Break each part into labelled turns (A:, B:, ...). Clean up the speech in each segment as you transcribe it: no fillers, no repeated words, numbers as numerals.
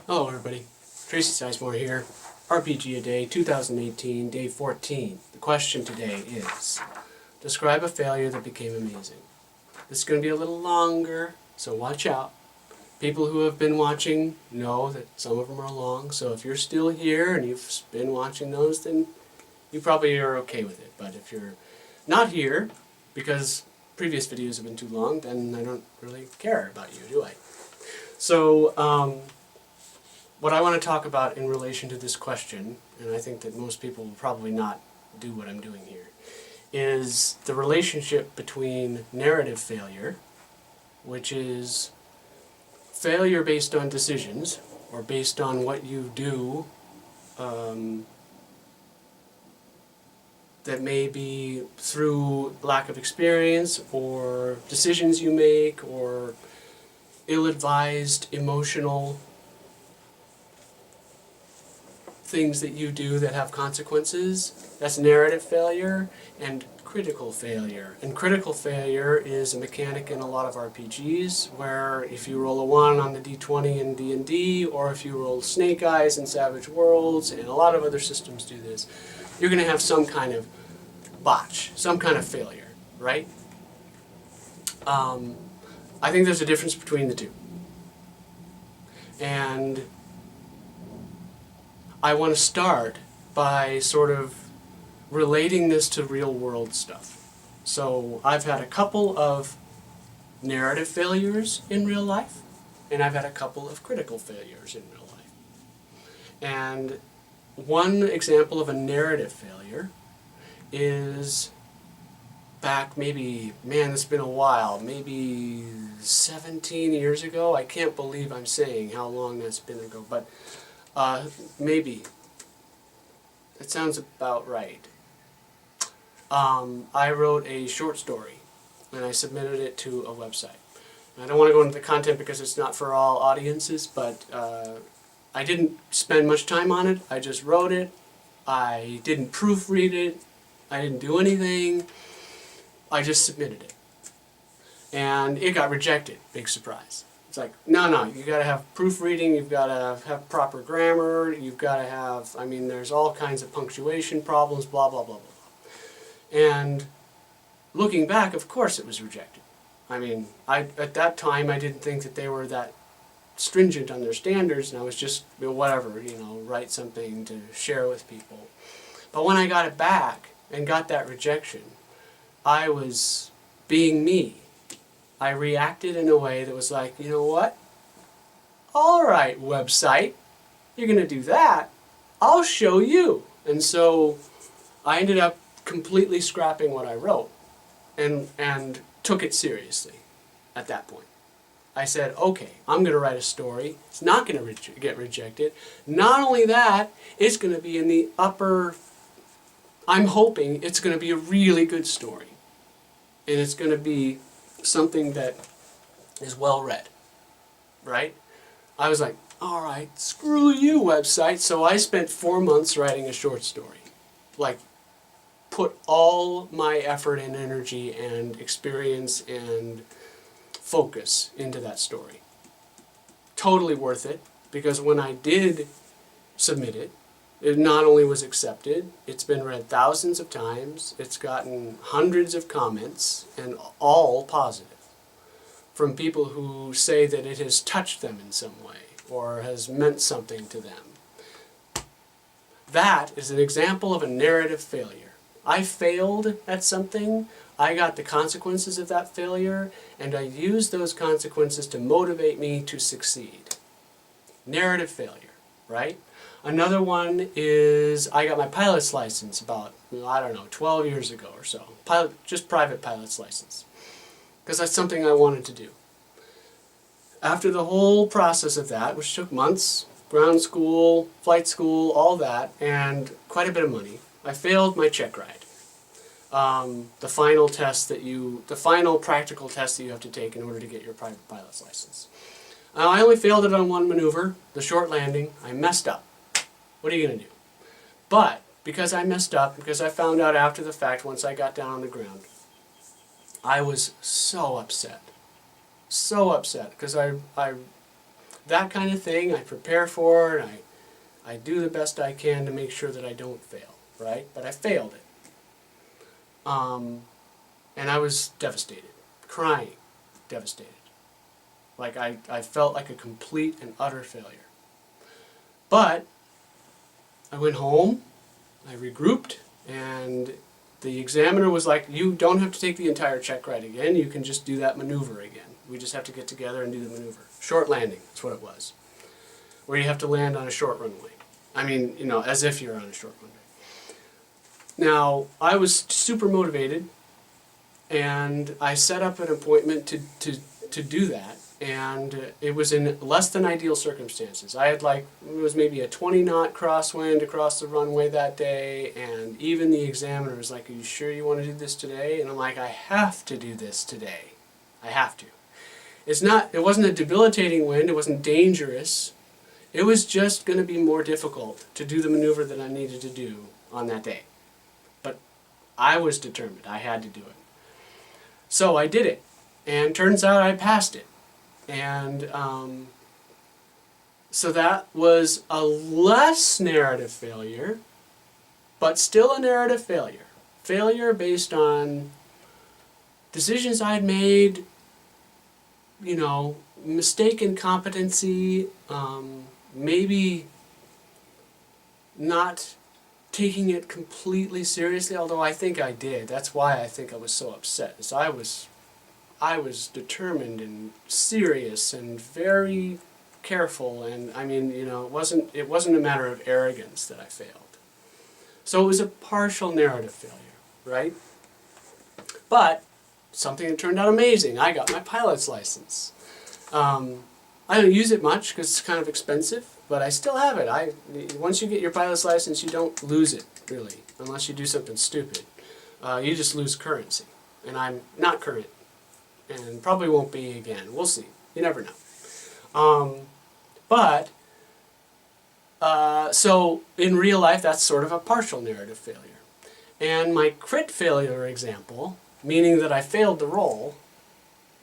A: Hello everybody, Tracy Sizemore here, RPG A Day 2018, Day 14. The question today is, describe a failure that became amazing. This is going to be a little longer, so watch out. People who have been watching know that some of them are long, so if you're still here and you've been watching those, then you probably are okay with it. But if you're not here, because previous videos have been too long, then I don't really care about you, do I? So, what I want to talk about in relation to this question, and I think that most people will probably not do what I'm doing here, is the relationship between narrative failure, which is failure based on decisions, or based on what you do that may be through lack of experience, or decisions you make, or ill-advised emotional things that you do that have consequences. That's narrative failure and critical failure. And critical failure is a mechanic in a lot of RPGs where if you roll a 1 on the D20 in D&D, or if you roll Snake Eyes in Savage Worlds, and a lot of other systems do this, you're going to have some kind of botch, some kind of failure, right? I think there's a difference between the two. And I want to start by sort of relating this to real world stuff. So I've had a couple of narrative failures in real life, and I've had a couple of critical failures in real life. And one example of a narrative failure is back maybe, man, it's been a while, maybe 17 years ago. I can't believe I'm saying how long that's been ago, but maybe. That sounds about right. I wrote a short story, and I submitted it to a website. And I don't want to go into the content because it's not for all audiences, but I didn't spend much time on it. I just wrote it. I didn't proofread it. I didn't do anything. I just submitted it. And it got rejected. Big surprise. It's like, no, you got to have proofreading, you've got to have proper grammar, you've got to have, I mean, there's all kinds of punctuation problems, blah, blah, blah, blah, blah. And looking back, of course it was rejected. I mean, at that time, I didn't think that they were that stringent on their standards, and I was just, whatever, write something to share with people. But when I got it back and got that rejection, I was being me. I reacted in a way that was like, you know what? All right, website, you're going to do that. I'll show you. And so I ended up completely scrapping what I wrote and took it seriously at that point. I said, okay, I'm going to write a story. It's not going to get rejected. Not only that, it's going to be in the upper, I'm hoping it's going to be a really good story. And it's going to be something that is well read, right? I was like, all right, screw you, website. So I spent 4 months writing a short story. Like, put all my effort and energy and experience and focus into that story. Totally worth it, because when I did submit it, it not only was accepted, it's been read thousands of times, it's gotten hundreds of comments, and all positive, from people who say that it has touched them in some way, or has meant something to them. That is an example of a narrative failure. I failed at something, I got the consequences of that failure, and I used those consequences to motivate me to succeed. Narrative failure, right? Another one is I got my pilot's license about, 12 years ago or so. Just private pilot's license. Because that's something I wanted to do. After the whole process of that, which took months, ground school, flight school, all that, and quite a bit of money, I failed my check ride. The final practical test that you have to take in order to get your private pilot's license. I only failed it on one maneuver, the short landing. I messed up. What are you going to do? But because I messed up, because I found out after the fact once I got down on the ground, I was so upset. So upset because I that kind of thing I prepare for, and I do the best I can to make sure that I don't fail, right? But I failed it. And I was devastated, crying, devastated. Like I felt like a complete and utter failure. But I went home, I regrouped, and the examiner was like, you don't have to take the entire check ride again, you can just do that maneuver again. We just have to get together and do the maneuver. Short landing, that's what it was. Where you have to land on a short runway. I mean, you know, as if you're on a short runway. Now, I was super motivated, and I set up an appointment to do that, and it was in less than ideal circumstances. I had it was maybe a 20-knot crosswind across the runway that day, and even the examiner was like, are you sure you want to do this today? And I'm like, I have to do this today. I have to. It wasn't a debilitating wind, it wasn't dangerous. It was just going to be more difficult to do the maneuver that I needed to do on that day. But I was determined. I had to do it. So I did it. And turns out I passed it. And so that was a less narrative failure, but still a narrative failure. Failure based on decisions I'd made, you know, mistaken competency, maybe not taking it completely seriously, although I think I did. That's why I think I was so upset. Is I was determined and serious and very careful, and I mean, you know, it wasn't a matter of arrogance that I failed. So it was a partial narrative failure, right? But something that turned out amazing. I got my pilot's license. I don't use it much because it's kind of expensive, but I still have it. Once you get your pilot's license, you don't lose it, really, unless you do something stupid. You just lose currency, and I'm not current, and probably won't be again. We'll see. You never know. So in real life, that's sort of a partial narrative failure. And my crit failure example, meaning that I failed the roll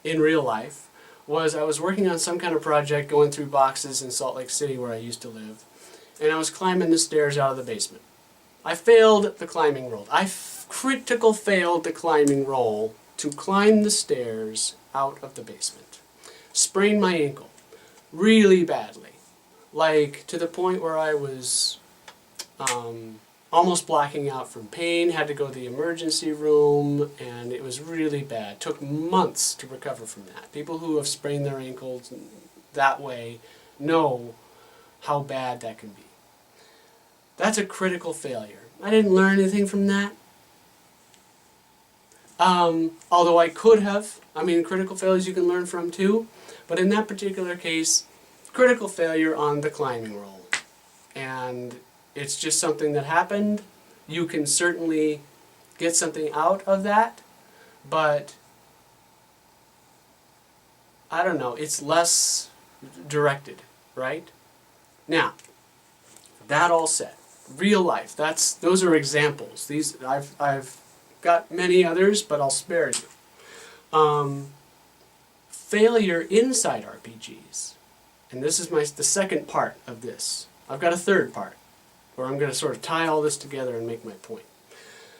A: in real life, was I was working on some kind of project going through boxes in Salt Lake City where I used to live, and I was climbing the stairs out of the basement. I failed the climbing roll. I critical failed the climbing roll to climb the stairs out of the basement. Sprained my ankle really badly, like to the point where I was almost blacking out from pain, had to go to the emergency room, and it was really bad. Took months to recover from that. People who have sprained their ankles that way know how bad that can be. That's a critical failure. I didn't learn anything from that. Although I could have. I mean, critical failures you can learn from too. But in that particular case, critical failure on the climbing roll. And it's just something that happened. You can certainly get something out of that, but I don't know, it's less directed, right? Now, that all said, real life, those are examples. These I've got many others, but I'll spare you. Failure inside RPGs, and this is the second part of this. I've got a third part, where I'm going to sort of tie all this together and make my point.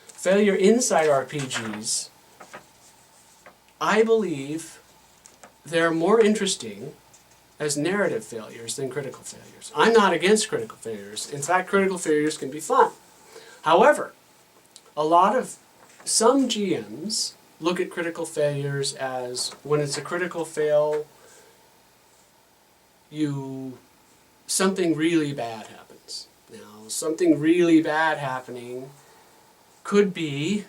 A: Failure inside RPGs, I believe they're more interesting as narrative failures than critical failures. I'm not against critical failures. In fact, critical failures can be fun. However, some GMs look at critical failures as when it's a critical fail, something really bad happens. Now, something really bad happening could be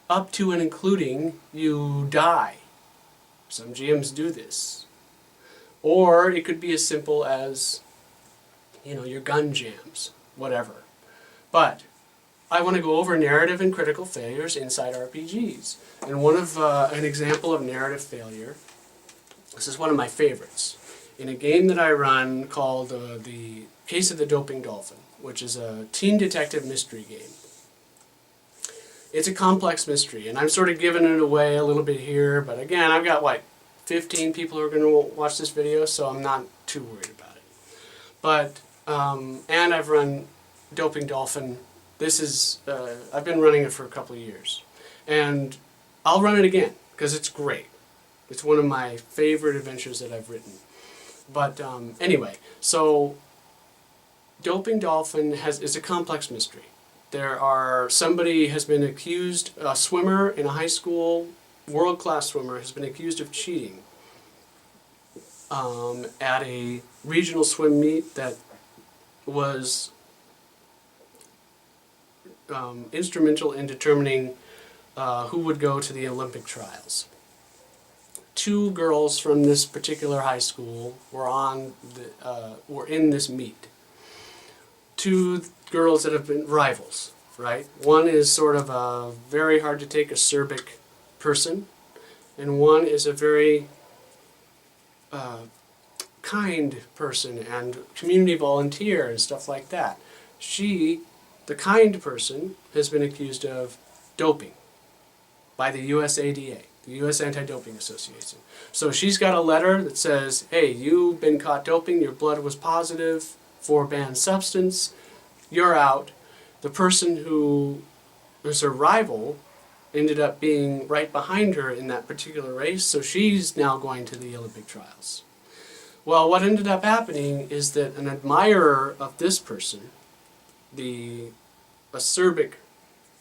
A: up to and including you die. Some GMs do this. Or it could be as simple as, your gun jams, whatever. But I want to go over narrative and critical failures inside RPGs. And an example of narrative failure, this is one of my favorites. In a game that I run called The Case of the Doping Dolphin, which is a teen detective mystery game. It's a complex mystery, and I'm sort of giving it away a little bit here, but again, I've got, 15 people who are going to watch this video, so I'm not too worried about it. But, and I've run Doping Dolphin. This is, I've been running it for a couple of years. And I'll run it again, because it's great. It's one of my favorite adventures that I've written. But anyway, so Doping Dolphin is a complex mystery. Somebody has been accused, a swimmer in a high school, world-class swimmer, has been accused of cheating at a regional swim meet that was instrumental in determining who would go to the Olympic trials. 2 girls from this particular high school were in this meet. 2 girls that have been rivals, right? One is sort of a very hard to take acerbic person, and one is a very kind person and community volunteer and stuff like that. She, the kind person, has been accused of doping by the USADA, the U.S. Anti-Doping Association. So she's got a letter that says, hey, you've been caught doping, your blood was positive for a banned substance, you're out. The person who was her rival ended up being right behind her in that particular race, so she's now going to the Olympic trials. Well, what ended up happening is that an admirer of this person, the acerbic,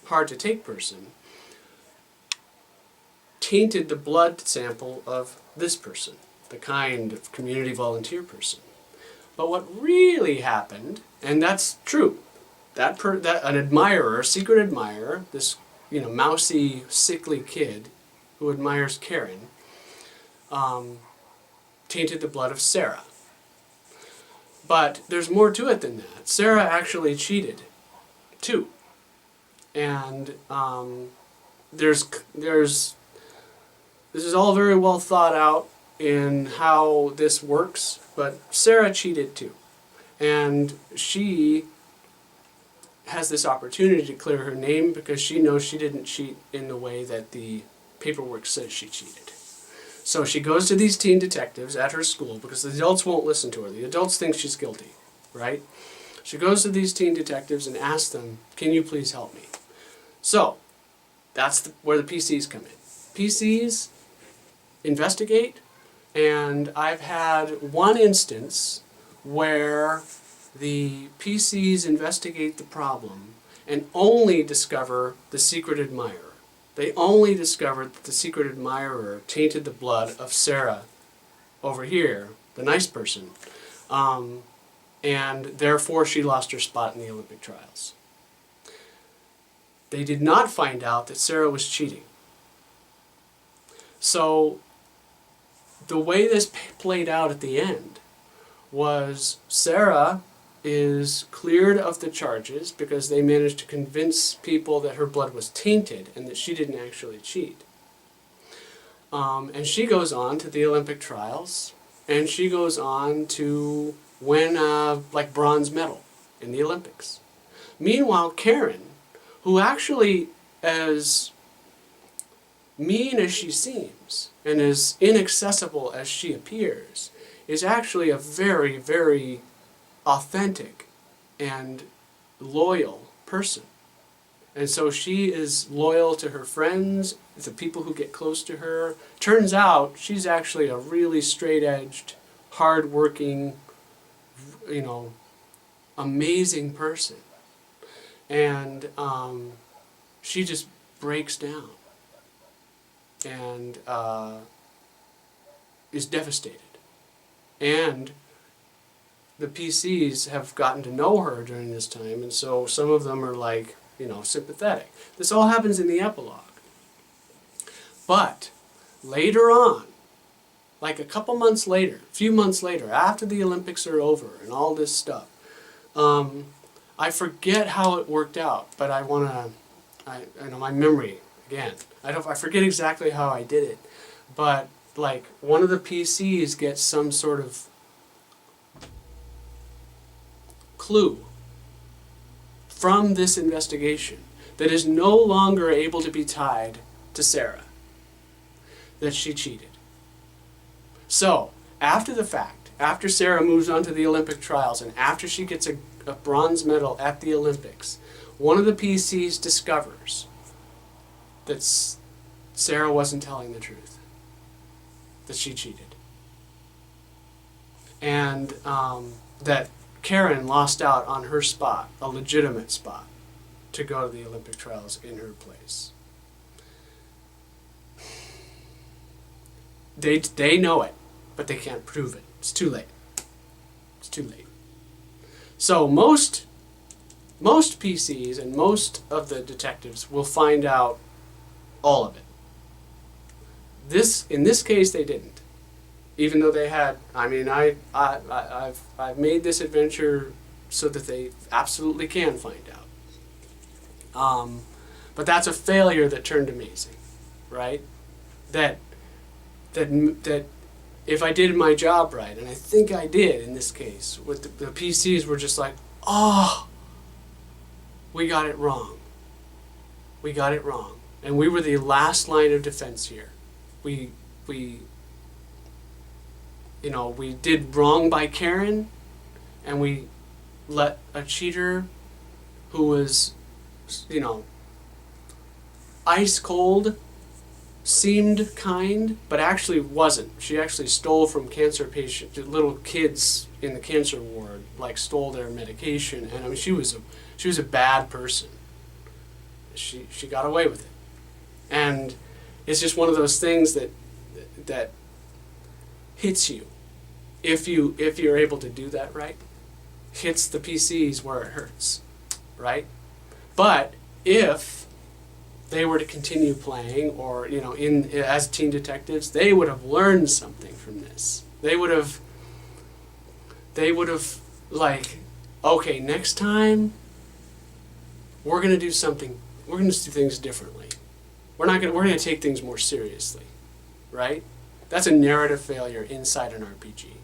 A: hard-to-take person, tainted the blood sample of this person, the kind of community volunteer person. But what really happened, and that's true, that an admirer, a secret admirer, this mousy, sickly kid who admires Karen, tainted the blood of Sarah. But there's more to it than that. Sarah actually cheated, too. And this is all very well thought out in how this works, but Sarah cheated too. And she has this opportunity to clear her name because she knows she didn't cheat in the way that the paperwork says she cheated. So she goes to these teen detectives at her school because the adults won't listen to her. The adults think she's guilty, right? She goes to these teen detectives and asks them, can you please help me? So that's where the PCs come in. PCs investigate, and I've had one instance where the PCs investigate the problem and only discover the secret admirer. They only discovered that the secret admirer tainted the blood of Sarah over here, the nice person, and therefore she lost her spot in the Olympic trials. They did not find out that Sarah was cheating. So the way this played out at the end was Sarah is cleared of the charges because they managed to convince people that her blood was tainted and that she didn't actually cheat. And she goes on to the Olympic trials, and she goes on to win a bronze medal in the Olympics. Meanwhile, Karen, who actually, as mean as she seems and as inaccessible as she appears, is actually a very, very authentic and loyal person. And so she is loyal to her friends, the people who get close to her. Turns out she's actually a really straight-edged, hard-working, amazing person. And she just breaks down and is devastated. And the PCs have gotten to know her during this time, and so some of them are sympathetic. This all happens in the epilogue. But later on, a couple months later, a few months later, after the Olympics are over and all this stuff, I forget how it worked out, but I know my memory, again, I forget exactly how I did it, but one of the PCs gets some sort of clue from this investigation that is no longer able to be tied to Sarah, that she cheated. So, after the fact, after Sarah moves on to the Olympic trials, and after she gets a bronze medal at the Olympics, one of the PCs discovers that Sarah wasn't telling the truth, that she cheated. And that Karen lost out on her spot, a legitimate spot, to go to the Olympic trials in her place. They know it, but they can't prove it. It's too late. It's too late. So most PCs and most of the detectives will find out all of it. In this case, they didn't. Even though they had, I've made this adventure so that they absolutely can find out. But that's a failure that turned amazing, right? That if I did my job right, and I think I did in this case, with the PCs were just like, oh, we got it wrong. We got it wrong. And we were the last line of defense here. We did wrong by Karen, and we let a cheater who was, ice cold, seemed kind, but actually wasn't. She actually stole from cancer patients, little kids in the cancer ward, stole their medication, and she was a bad person. She got away with it, and it's just one of those things that hits you if you're able to do that right. Hits the PCs where it hurts, right? But if they were to continue playing, or as teen detectives, they would have learned something from this. They would have okay, next time we're gonna do something. We're gonna do things differently. We're gonna take things more seriously, right? That's a narrative failure inside an RPG.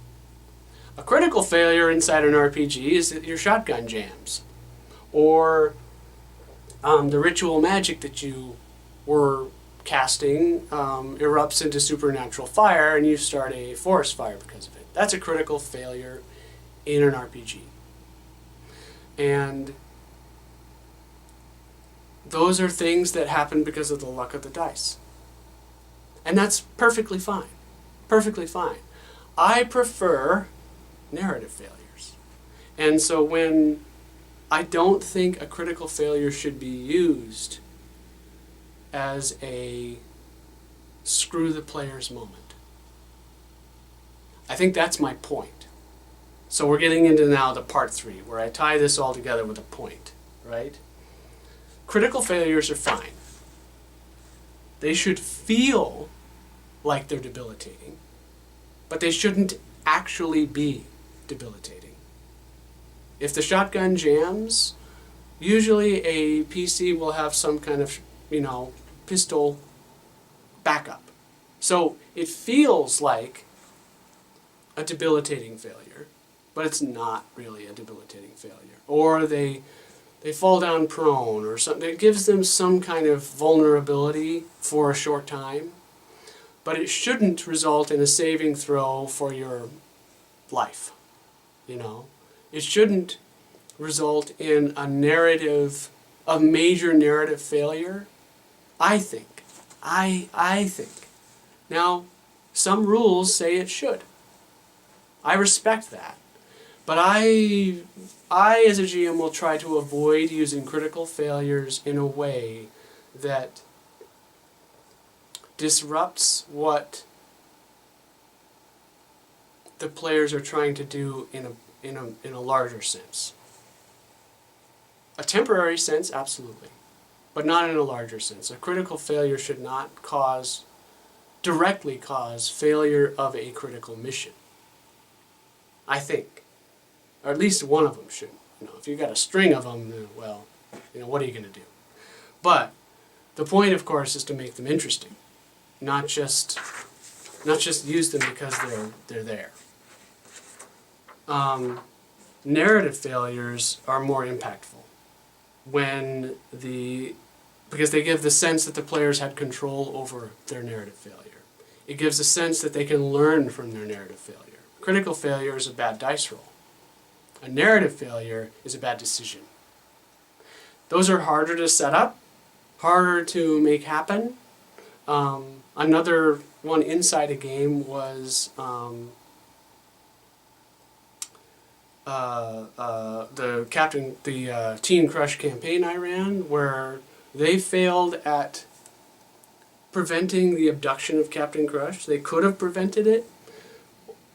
A: A critical failure inside an RPG is that your shotgun jams, or the ritual magic that you were casting erupts into supernatural fire, and you start a forest fire because of it. That's a critical failure in an RPG. And those are things that happen because of the luck of the dice. And that's perfectly fine. Perfectly fine. I prefer narrative failures. And so when I don't think a critical failure should be used as a screw the players moment. I think that's my point. So we're getting into now the part 3, where I tie this all together with a point, right? Critical failures are fine. They should feel like they're debilitating, but they shouldn't actually be debilitating. If the shotgun jams, usually a PC will have some kind of, pistol backup. So it feels like a debilitating failure, but it's not really a debilitating failure. Or they fall down prone or something. It gives them some kind of vulnerability for a short time, but it shouldn't result in a saving throw for your life, It shouldn't result in a major narrative failure, I think. I think. Now, some rules say it should. I respect that. But I as a GM will try to avoid using critical failures in a way that disrupts what the players are trying to do in a larger sense. A temporary sense, absolutely, but not in a larger sense. A critical failure should not directly cause failure of a critical mission, I think. Or at least one of them should. If you've got a string of them, then, well, what are you going to do? But the point, of course, is to make them interesting, not just use them because they're there. Narrative failures are more impactful because they give the sense that the players had control over their narrative failure. It gives a sense that they can learn from their narrative failure. Critical failure is a bad dice roll. A narrative failure is a bad decision. Those are harder to set up, harder to make happen. Another one inside a game was the Teen Crush campaign I ran, where they failed at preventing the abduction of Captain Crush. They could have prevented it,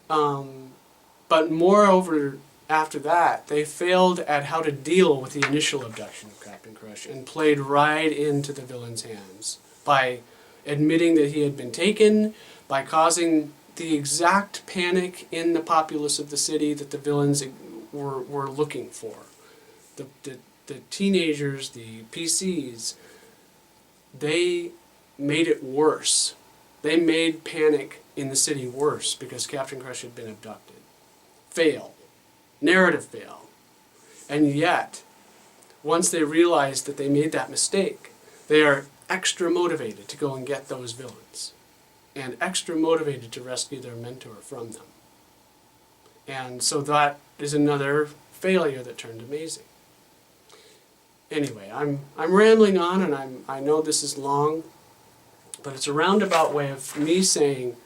A: but moreover, after that, they failed at how to deal with the initial abduction of Captain Crush and played right into the villain's hands by admitting that he had been taken, by causing the exact panic in the populace of the city that the villains were looking for. The teenagers, the PCs, they made it worse. They made panic in the city worse because Captain Crush had been abducted. Fail. Narrative fail. And yet, once they realized that they made that mistake, they are extra motivated to go and get those villains, and extra motivated to rescue their mentor from them. And so that is another failure that turned amazing. Anyway, I'm rambling on, and I know this is long, but it's a roundabout way of me saying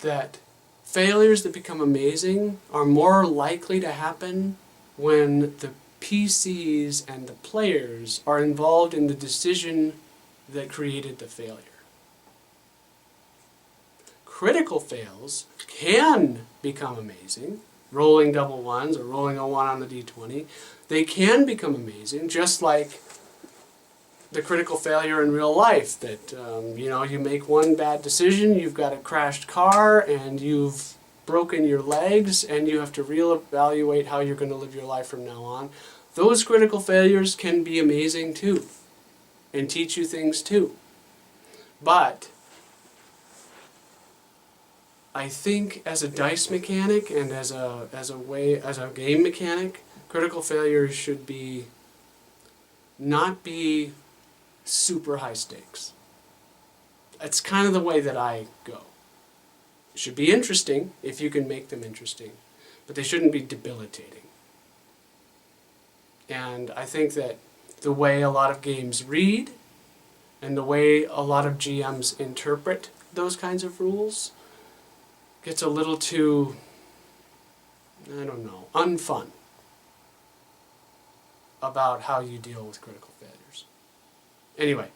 A: that failures that become amazing are more likely to happen when the PCs and the players are involved in the decision that created the failure. Critical fails can become amazing, rolling double ones or rolling a 1 on the d20. They can become amazing, just like the critical failure in real life that, you make one bad decision, you've got a crashed car, and you've broken your legs, and you have to reevaluate how you're going to live your life from now on. Those critical failures can be amazing too, and teach you things too. But I think as a dice mechanic and as a game mechanic, critical failures should not be super high stakes. It's kind of the way that I go. It should be interesting if you can make them interesting, but they shouldn't be debilitating. And I think that the way a lot of games read and the way a lot of GMs interpret those kinds of rules gets a little too, unfun about how you deal with critical failures. Anyway,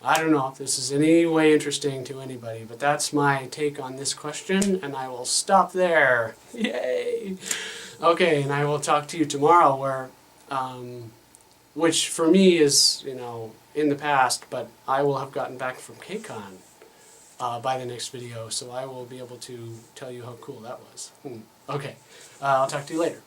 A: I don't know if this is any way interesting to anybody, but that's my take on this question, and I will stop there. Yay! Okay, and I will talk to you tomorrow, which for me is, in the past, but I will have gotten back from KCON by the next video, so I will be able to tell you how cool that was. Okay, I'll talk to you later.